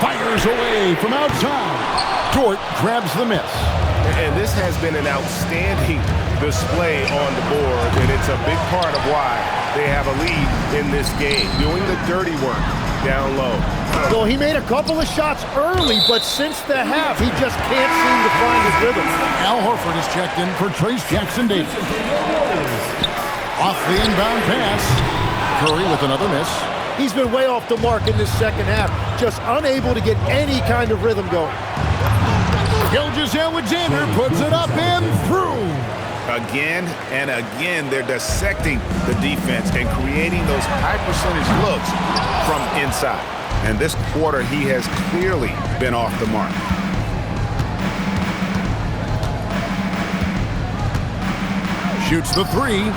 Fires away from outside. Dort grabs the miss. And this has been an outstanding display on the board, and it's a big part of why they have a lead in this game, doing the dirty work down low. Well, he made a couple of shots early, but since the half, he just can't seem to find his rhythm. Al Horford is checked in for Trayce Jackson-Davis. Off the inbound pass. Curry with another miss. He's been way off the mark in this second half, just unable to get any kind of rhythm going. Gilgeous-Alexander puts it up and through. Again and again, they're dissecting the defense and creating those high percentage looks from inside. And this quarter, he has clearly been off the mark. Shoots the three.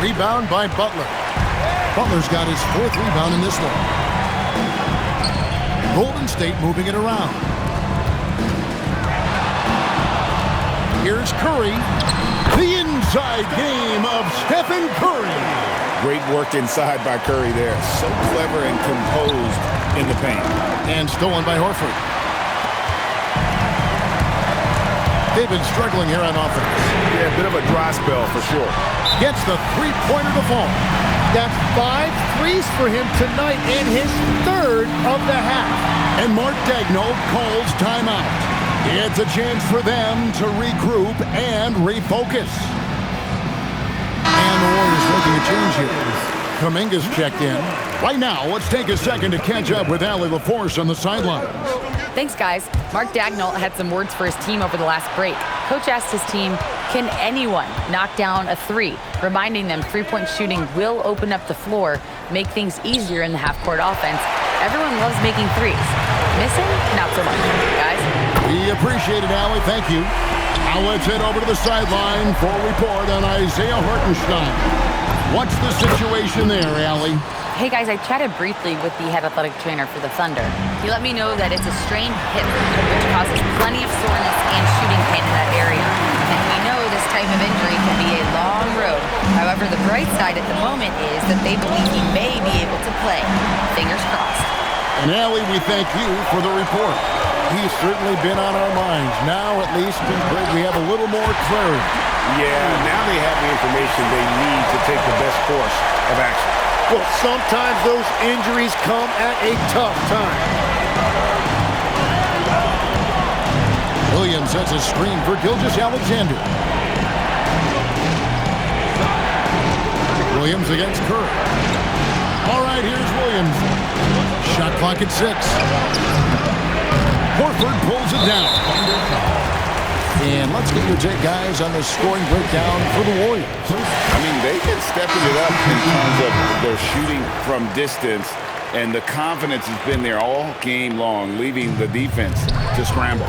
Rebound by Butler. Butler's got his 4th rebound in this one. Golden State moving it around. Here's Curry. The inside game of Stephen Curry. Great work inside by Curry there. So clever and composed in the paint. And stolen by Horford. They've been struggling here on offense. Yeah, a bit of a dry spell for sure. Gets the three-pointer to fall. That's 5 threes for him tonight and his 3rd of the half. And Mark Daigneault calls timeout. It's a chance for them to regroup and refocus. And the Warriors making a change here. Kuminga's checked in. Right now, let's take a second to catch up with Allie LaForce on the sidelines. Thanks, guys. Mark Daigneault had some words for his team over the last break. Coach asked his team, can anyone knock down a three? Reminding them three-point shooting will open up the floor, make things easier in the half-court offense. Everyone loves making threes. Missing? Not so much. Guys? We appreciate it, Allie. Thank you. Now let's head over to the sideline for a report on Isaiah Hartenstein. What's the situation there, Allie? Hey guys, I chatted briefly with the head athletic trainer for the Thunder. He let me know that it's a strained hip, which causes plenty of soreness and shooting pain in that area. And we know this type of injury can be a long road. However, the bright side at the moment is that they believe he may be able to play. Fingers crossed. And Allie, we thank you for the report. He's certainly been on our minds. Now, at least, we have a little more clarity. Yeah, now they have the information they need to take the best course of action. Well, sometimes those injuries come at a tough time. Williams sets a screen for Gilgeous-Alexander. Williams against Curry. All right, here's Williams. Shot clock at 6. Horford pulls it down. And let's get your take, guys, on the scoring breakdown for the Warriors. I mean, they've been stepping it up in terms of their shooting from distance, and the confidence has been there all game long, leaving the defense to scramble.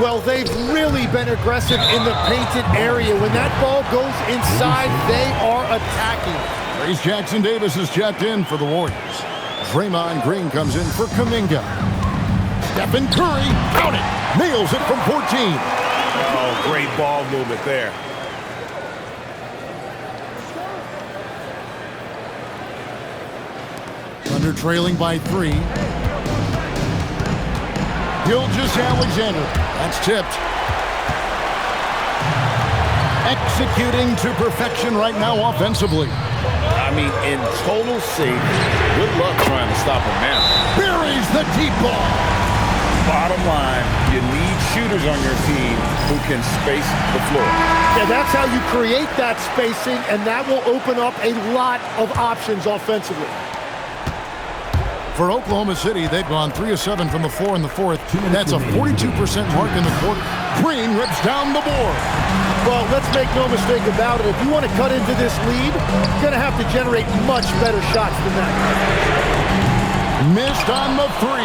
Well, they've really been aggressive in the painted area. When that ball goes inside, they are attacking. Trayce Jackson-Davis is checked in for the Warriors. Draymond Green comes in for Kuminga. Stephen Curry, count it, nails it from 14. Oh, great ball movement there. Thunder trailing by 3. Gilgeous-Alexander. That's tipped. Executing to perfection right now offensively. I mean, in total sync. Good luck trying to stop him now. Buries the deep ball. Bottom line, you need shooters on your team who can space the floor. Yeah, that's how you create that spacing, and that will open up a lot of options offensively. For Oklahoma City, they've gone 3 of 7 from the floor in the 4th. That's a 42% mark in the quarter. Green rips down the board. Well, let's make no mistake about it. If you want to cut into this lead, you're going to have to generate much better shots than that. Missed on the 3.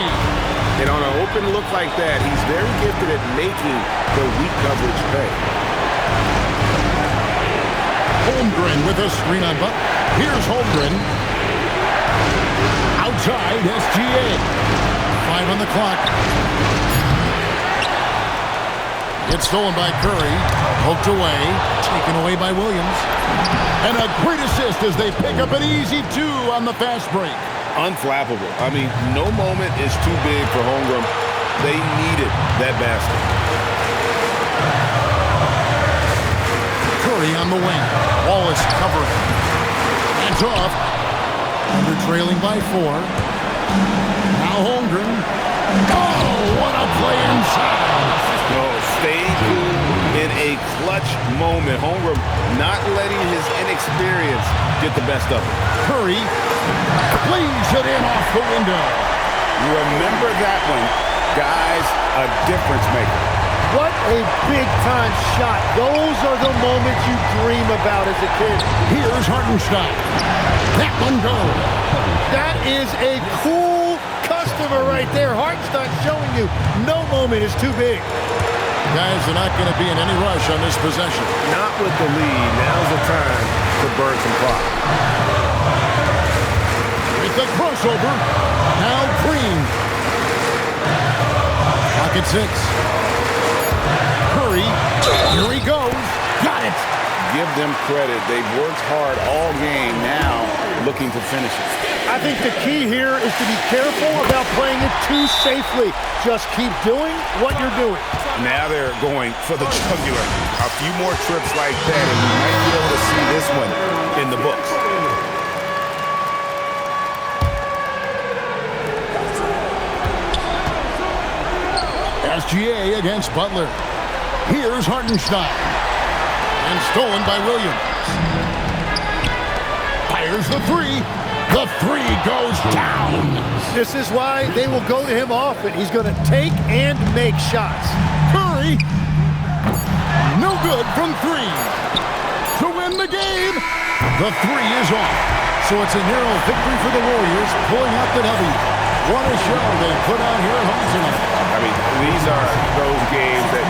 And on an open look like that, he's very gifted at making the weak coverage pay. Holmgren with a screen on Butler. Here's Holmgren. Outside, SGA. 5 on the clock. It's stolen by Curry. Poked away. Taken away by Williams. And a great assist as they pick up an easy 2 on the fast break. unflappable. I mean, no moment is too big for Holmgren. They needed that basket. Curry on the wing. Wallace covering. Hands off. Under trailing by 4. Now Holmgren. Oh, what a play inside. Oh, staying cool in a clutch moment. Holmgren not letting his inexperience get the best of him. Curry plays it in off the window. Remember that one, guys, a difference maker. What a big-time shot. Those are the moments you dream about as a kid. Here's Hartenstein. That one goes. That is a cool customer right there. Hartenstein showing you no moment is too big. Guys are not going to be in any rush on this possession. Not with the lead. Now's the time to burn some clock. With the crossover. Now Green. Clock at 6. Curry. Here he goes. Got it. Give them credit. They've worked hard all game, now looking to finish it. I think the key here is to be careful about playing it too safely. Just keep doing what you're doing. Now they're going for the jugular. A few more trips like that, and we might be able to see this one in the books. SGA against Butler. Here's Hartenstein. And stolen by Williams. Fires the 3. The 3 goes down. This is why they will go to him often. He's going to take and make shots. Curry. No good from 3. To win the game. The 3 is off. So it's a narrow victory for the Warriors, pulling out the W. What a show they put on here at home tonight. I mean, these are those games that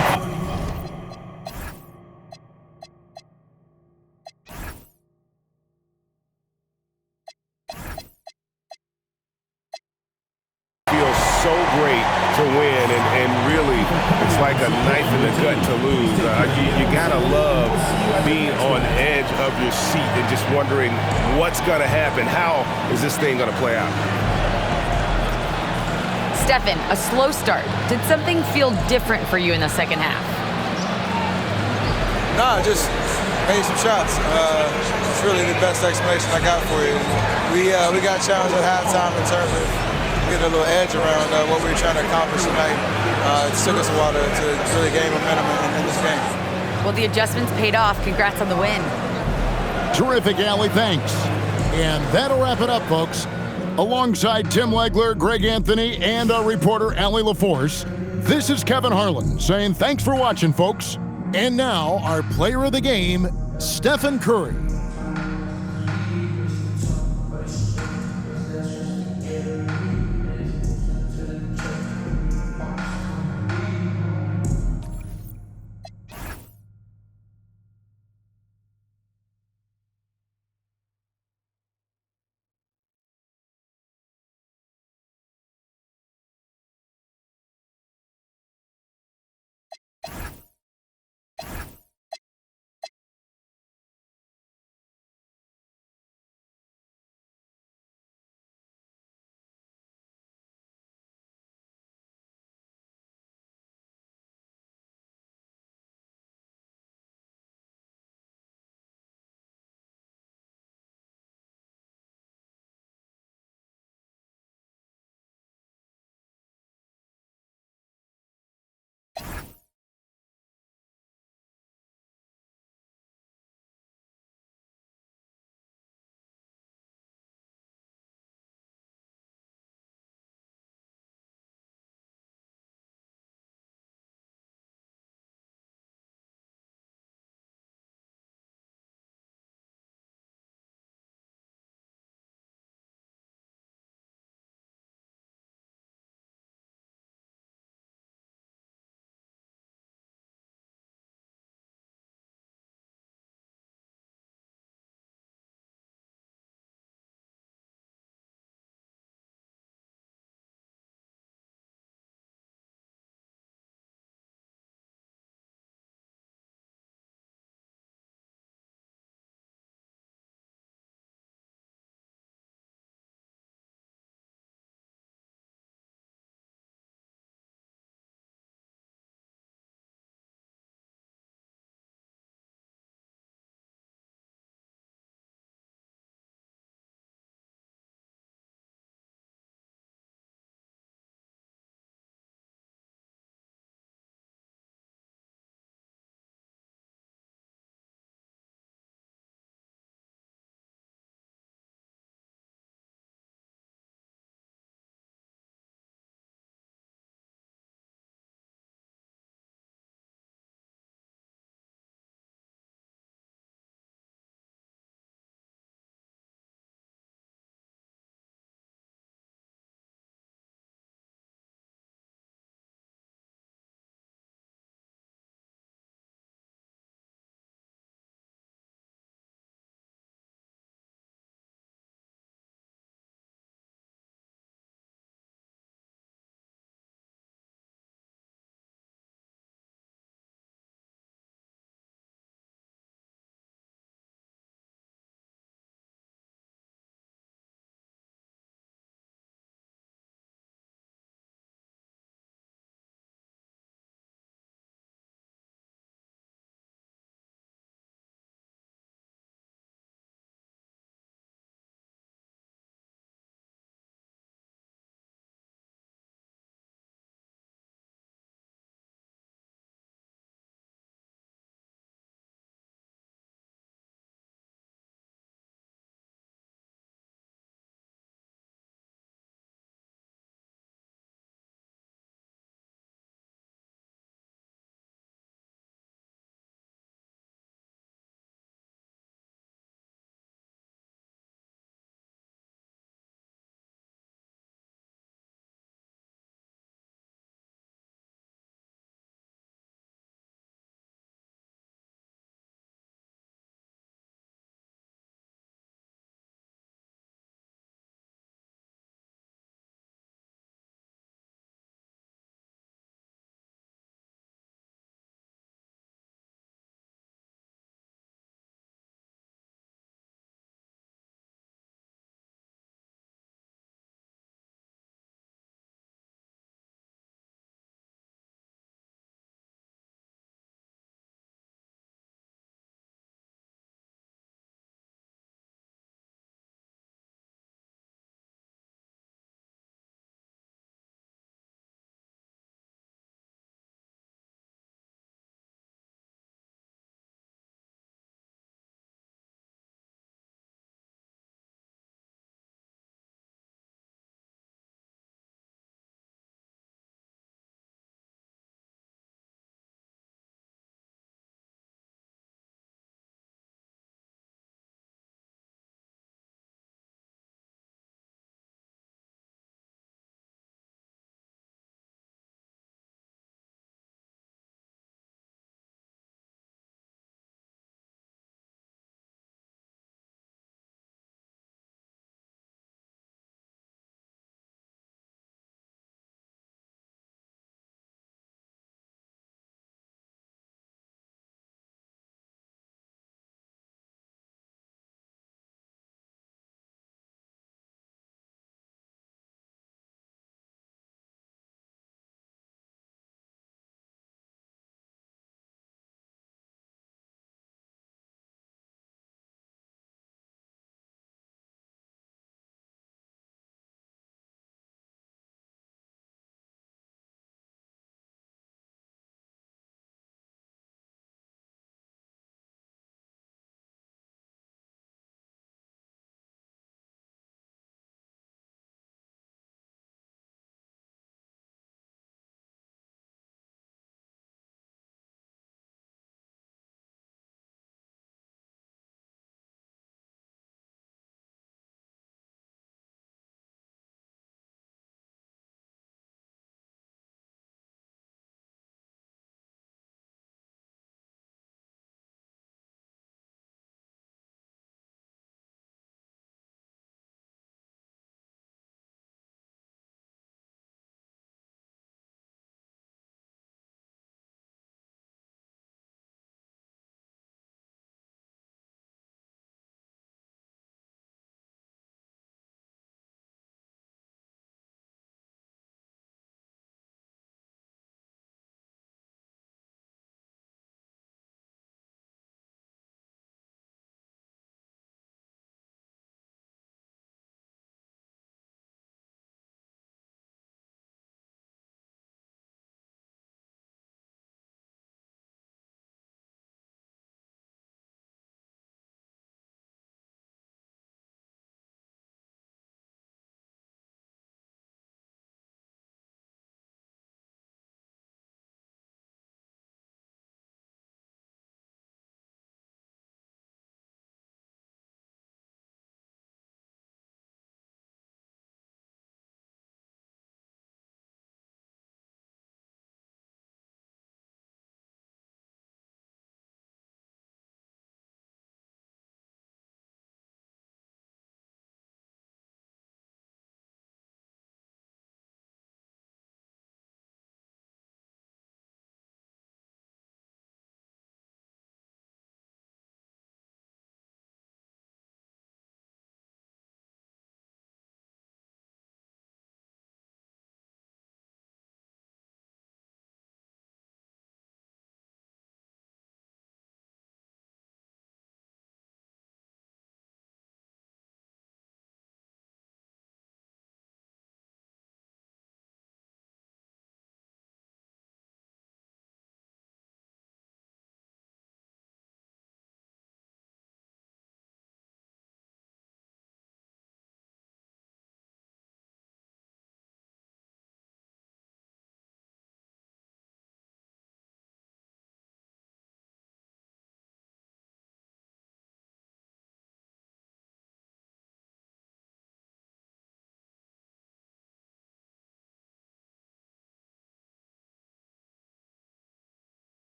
feels so great to win, and really, it's like a knife in the gut to lose. You gotta love being on edge of your seat and just wondering what's gonna happen. How is this thing gonna play out? Stephen, a slow start. Did something feel different for you in the second half? No, just made some shots. It's really the best explanation I got for you. We got challenged at halftime in terms of getting a little edge around what we were trying to accomplish tonight. It took us a while to really gain momentum in this game. Well, the adjustments paid off. Congrats on the win. Terrific, Allie. Thanks. And that'll wrap it up, folks. Alongside Tim Legler, Greg Anthony, and our reporter, Allie LaForce, this is Kevin Harlan saying thanks for watching, folks. And now, our player of the game, Stephen Curry.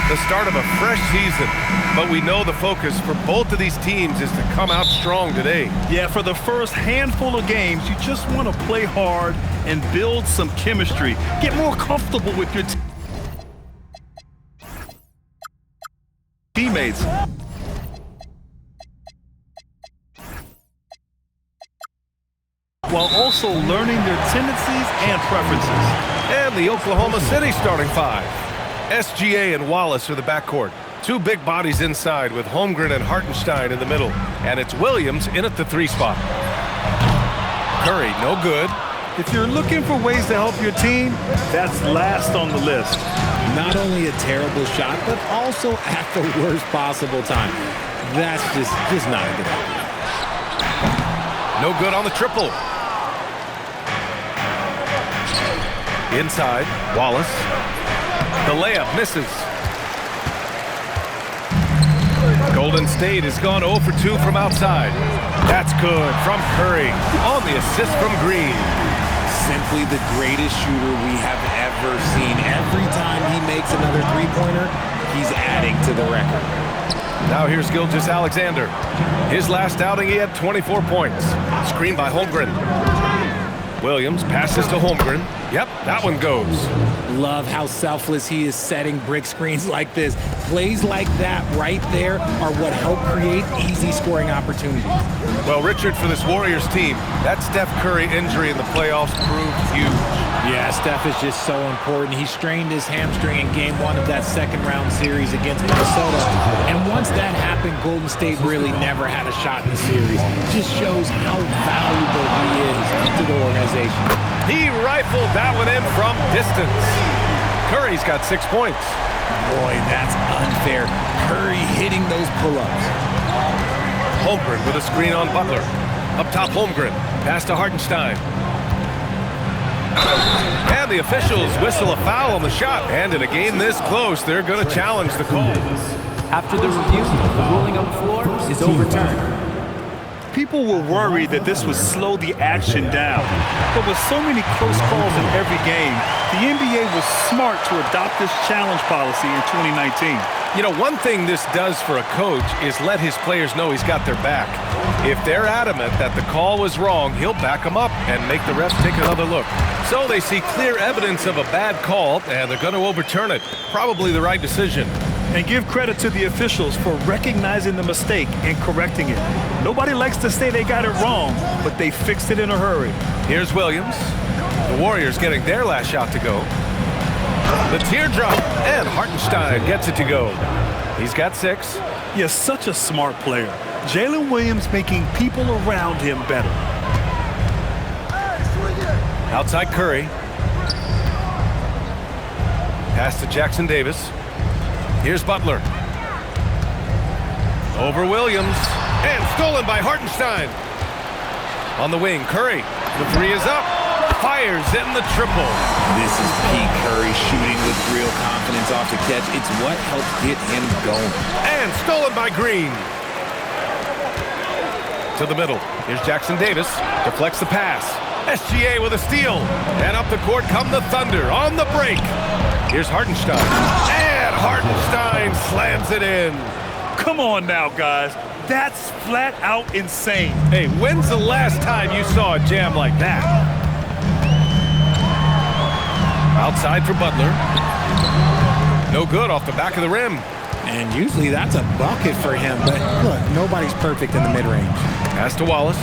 the start of a fresh season. But we know the focus for both of these teams is to come out strong today. Yeah, for the first handful of games, you just want to play hard and build some chemistry. Get more comfortable with your teammates. While also learning their tendencies and preferences. And the Oklahoma City starting five. SGA and Wallace are the backcourt. Two big bodies inside with Holmgren and Hartenstein in the middle. And it's Williams in at the 3 spot. Curry, no good. If you're looking for ways to help your team, that's last on the list. Not only a terrible shot, but also at the worst possible time. That's just not a good idea. No good on the triple. Inside, Wallace. The layup misses. Golden State has gone 0 for 2 from outside. That's good from Curry on the assist from Green. Simply the greatest shooter we have ever seen. Every time he makes another three-pointer, he's adding to the record. Now here's Gilgeous-Alexander. His last outing, he had 24 points. Screen by Holmgren. Williams passes to Holmgren. Yep, that one goes. Love how selfless he is setting brick screens like this. Plays like that right there are what help create easy scoring opportunities. Well, Richard, for this Warriors team, that Steph Curry injury in the playoffs proved huge. Yeah, Steph is just so important. He strained his hamstring in game 1 of that second-round series against Minnesota. And once that happened, Golden State really never had a shot in the series. Just shows how valuable he is to the organization. He rifled that one in from distance. Curry's got 6 points. Boy, that's unfair. Curry hitting those pull-ups. Holmgren with a screen on Butler. Up top, Holmgren. Pass to Hartenstein. And the officials whistle a foul on the shot. And in a game this close, they're going to challenge the call. After the review, the ruling on the floor is overturned. People were worried that this would slow the action down. But with so many close calls in every game, the NBA was smart to adopt this challenge policy in 2019. You know, one thing this does for a coach is let his players know he's got their back. If they're adamant that the call was wrong, he'll back them up and make the refs take another look. So they see clear evidence of a bad call, and they're going to overturn it. Probably the right decision. And give credit to the officials for recognizing the mistake and correcting it. Nobody likes to say they got it wrong, but they fixed it in a hurry. Here's Williams. The Warriors getting their last shot to go. The teardrop, and Hartenstein gets it to go. He's got 6. He such a smart player. Jalen Williams making people around him better. Outside Curry. Pass to Jackson Davis. Here's Butler. Over Williams. And stolen by Hartenstein. On the wing, Curry. The 3 is up. Fires in the triple. This is peak Curry shooting with real confidence off the catch. It's what helped get him going. And stolen by Green. To the middle. Here's Jackson Davis. Deflects the pass. SGA with a steal. And up the court come the Thunder on the break. Here's Hartenstein. And Hartenstein slams it in. Come on now, guys. That's flat out insane. Hey, when's the last time you saw a jam like that? Outside for Butler. No good off the back of the rim. And usually that's a bucket for him, but look, nobody's perfect in the mid-range. Pass to Wallace.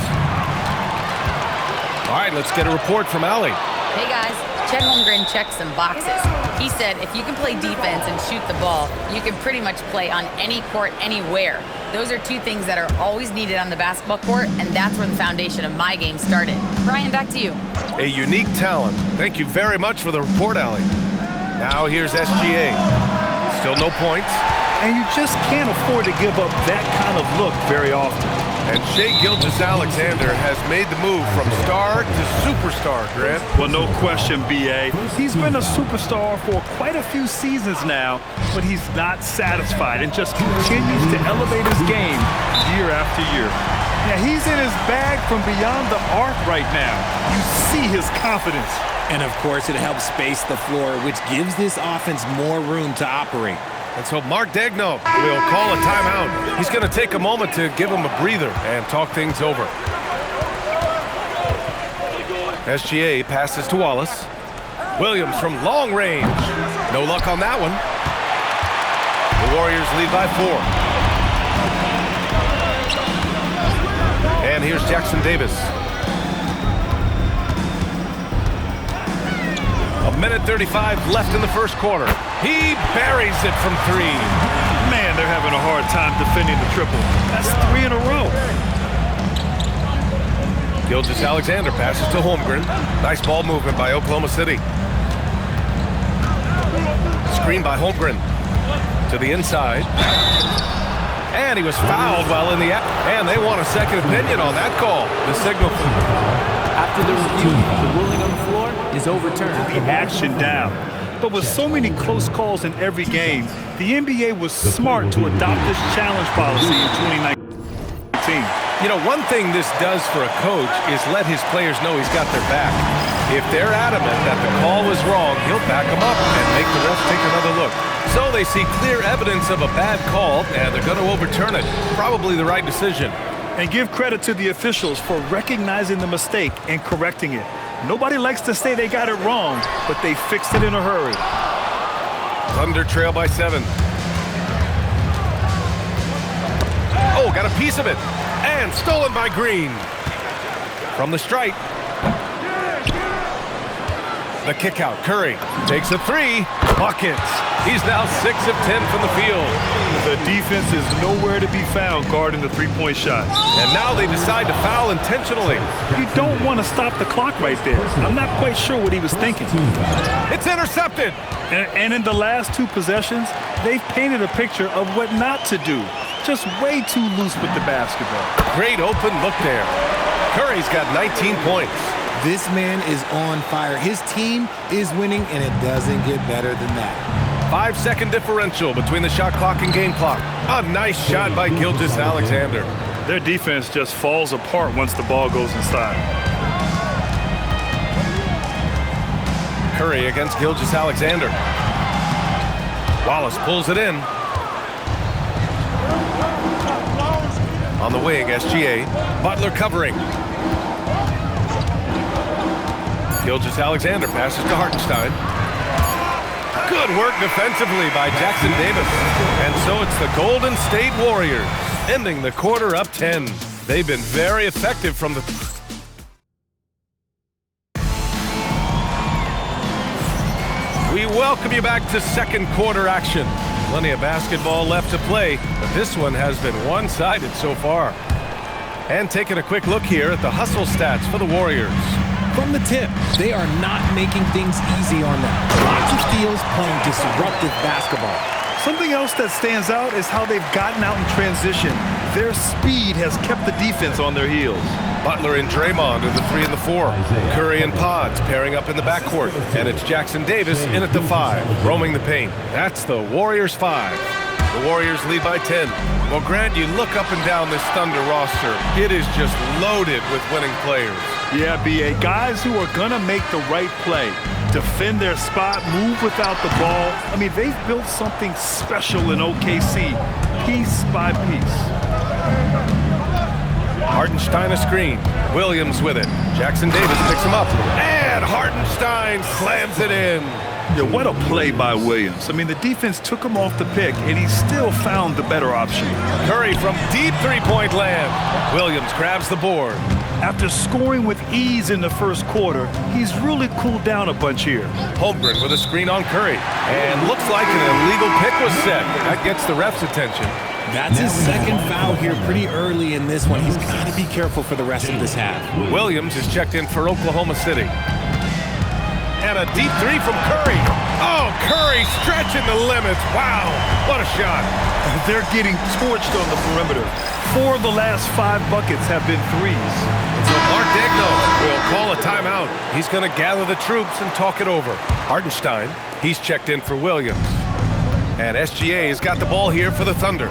All right, let's get a report from Allie. Hey guys, Chet Holmgren checked some boxes. He said if you can play defense and shoot the ball, you can pretty much play on any court, anywhere. Those are 2 things that are always needed on the basketball court, and that's where the foundation of my game started. Brian, back to you. A unique talent. Thank you very much for the report, Allie. Now here's SGA. Still no points. And you just can't afford to give up that kind of look very often. And Shai Gilgeous-Alexander has made the move from star to superstar, Grant. Well, no question, B.A. He's been a superstar for quite a few seasons now, but he's not satisfied and just continues to elevate his game year after year. Yeah, he's in his bag from beyond the arc right now. You see his confidence. And of course, it helps space the floor, which gives this offense more room to operate. And so Mark Daigneault will call a timeout. He's going to take a moment to give him a breather and talk things over. SGA passes to Wallace. Williams from long range. No luck on that one. The Warriors lead by 4. And here's Jackson Davis. A minute 35 left in the first quarter. He buries it from 3. Man, they're having a hard time defending the triple. That's 3 in a row. Gilgeous-Alexander passes to Holmgren. Nice ball movement by Oklahoma City. Screen by Holmgren to the inside. And he was fouled while in the act. And they want a second opinion on that call. The signal. After the review, the ruling on the floor is overturned. The action down. But with so many close calls in every game, the NBA was smart to adopt this challenge policy in 2019. You know, one thing this does for a coach is let his players know he's got their back. If they're adamant that the call was wrong, he'll back them up and make the refs take another look. So they see clear evidence of a bad call, and they're going to overturn it. Probably the right decision. And give credit to the officials for recognizing the mistake and correcting it. Nobody likes to say they got it wrong, but they fixed it in a hurry. Thunder trail by 7. Oh, got a piece of it. And stolen by Green. From the stripe. The kick out. Curry takes a 3. Buckets. He's now 6 of 10 from the field. The defense is nowhere to be found guarding the three-point shot. And now they decide to foul intentionally. You don't want to stop the clock right there. I'm not quite sure what he was thinking. It's intercepted. And in the last 2 possessions, they've painted a picture of what not to do. Just way too loose with the basketball. Great open look there. Curry's got 19 points. This man is on fire. His team is winning, and it doesn't get better than that. 5-second differential between the shot clock and game clock. A nice shot by Gilgeous-Alexander. Their defense just falls apart once the ball goes inside. Curry against Gilgeous-Alexander. Wallace pulls it in. On the wing, SGA. Butler covering. Gilgeous-Alexander passes to Hartenstein. Good work defensively by Jackson Davis. And so it's the Golden State Warriors ending the quarter up 10. They've been very effective from the... We welcome you back to second quarter action. Plenty of basketball left to play, but this one has been one-sided so far. And taking a quick look here at the hustle stats for the Warriors. From the tip, they are not making things easy on them. Lots of steals, playing disruptive basketball. Something else that stands out is how they've gotten out in transition. Their speed has kept the defense on their heels. Butler and Draymond are the 3 and the 4. Curry and Pods pairing up in the backcourt. And it's Jackson Davis in at the 5, roaming the paint. That's the Warriors 5. The Warriors lead by 10. Well, Grant, you look up and down this Thunder roster. It is just loaded with winning players. Yeah, B.A. Guys who are going to make the right play, defend their spot, move without the ball. I mean, they've built something special in OKC, piece by piece. Hartenstein a screen. Williams with it. Jackson Davis picks him up. And Hartenstein slams it in. Yeah, what a play by Williams. I mean, the defense took him off the pick, and he still found the better option. Curry from deep three-point land. Williams grabs the board. After scoring with ease in the first quarter, he's really cooled down a bunch here. Holmgren with a screen on Curry. And looks like an illegal pick was set. That gets the ref's attention. That's his second foul here pretty early in this one. He's got to be careful for the rest of this half. Williams is checked in for Oklahoma City. And a deep 3 from Curry. Oh, Curry stretching the limits. Wow, what a shot. They're getting torched on the perimeter. 4 of the last 5 buckets have been threes. So Mark Daigneault will call a timeout. He's going to gather the troops and talk it over. Hartenstein, he's checked in for Williams. And SGA has got the ball here for the Thunder.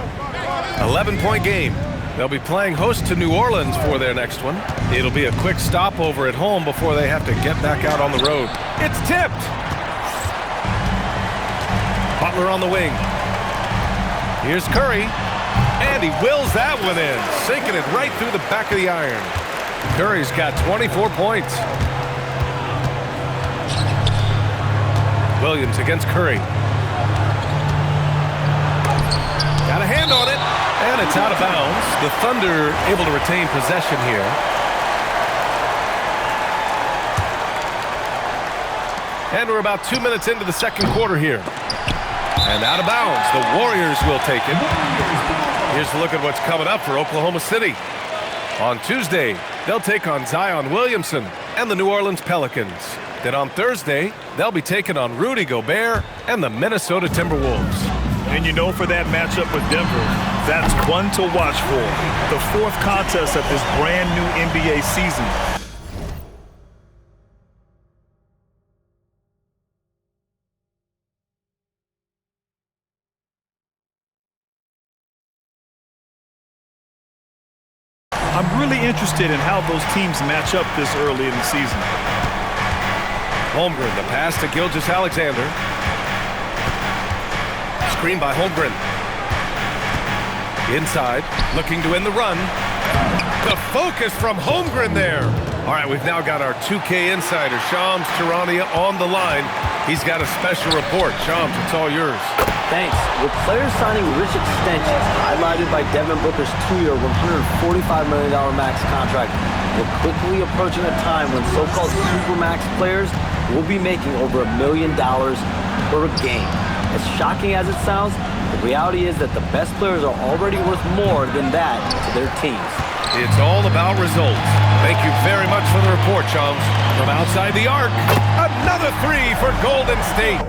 11-point game. They'll be playing host to New Orleans for their next one. It'll be a quick stopover at home before they have to get back out on the road. It's tipped. Butler on the wing. Here's Curry, and he wills that one in, sinking it right through the back of the iron. Curry's got 24 points. Williams against Curry. Got a hand on it, and it's out of bounds. The Thunder able to retain possession here. And we're about 2 minutes into the second quarter here. And out of bounds, the Warriors will take it. Here's a look at what's coming up for Oklahoma City. On Tuesday, they'll take on Zion Williamson and the New Orleans Pelicans. Then on Thursday, they'll be taking on Rudy Gobert and the Minnesota Timberwolves. And you know, for that matchup with Denver, that's one to watch for. The fourth contest of this brand new NBA season. I'm really interested in how those teams match up this early in the season. Holmgren, the pass to Gilgeous-Alexander. Screen by Holmgren. Inside, looking to end the run. The focus from Holmgren there. All right, we've now got our 2K insider, Shams Charania, on the line. He's got a special report. Shams, it's all yours. Thanks. With players signing rich extensions, highlighted by Devin Booker's 2-year, $145 million max contract, we're quickly approaching a time when so-called supermax players will be making over $1 million per game. As shocking as it sounds, the reality is that the best players are already worth more than that to their teams. It's all about results. Thank you very much for the report, Shams. From outside the arc, another three for Golden State.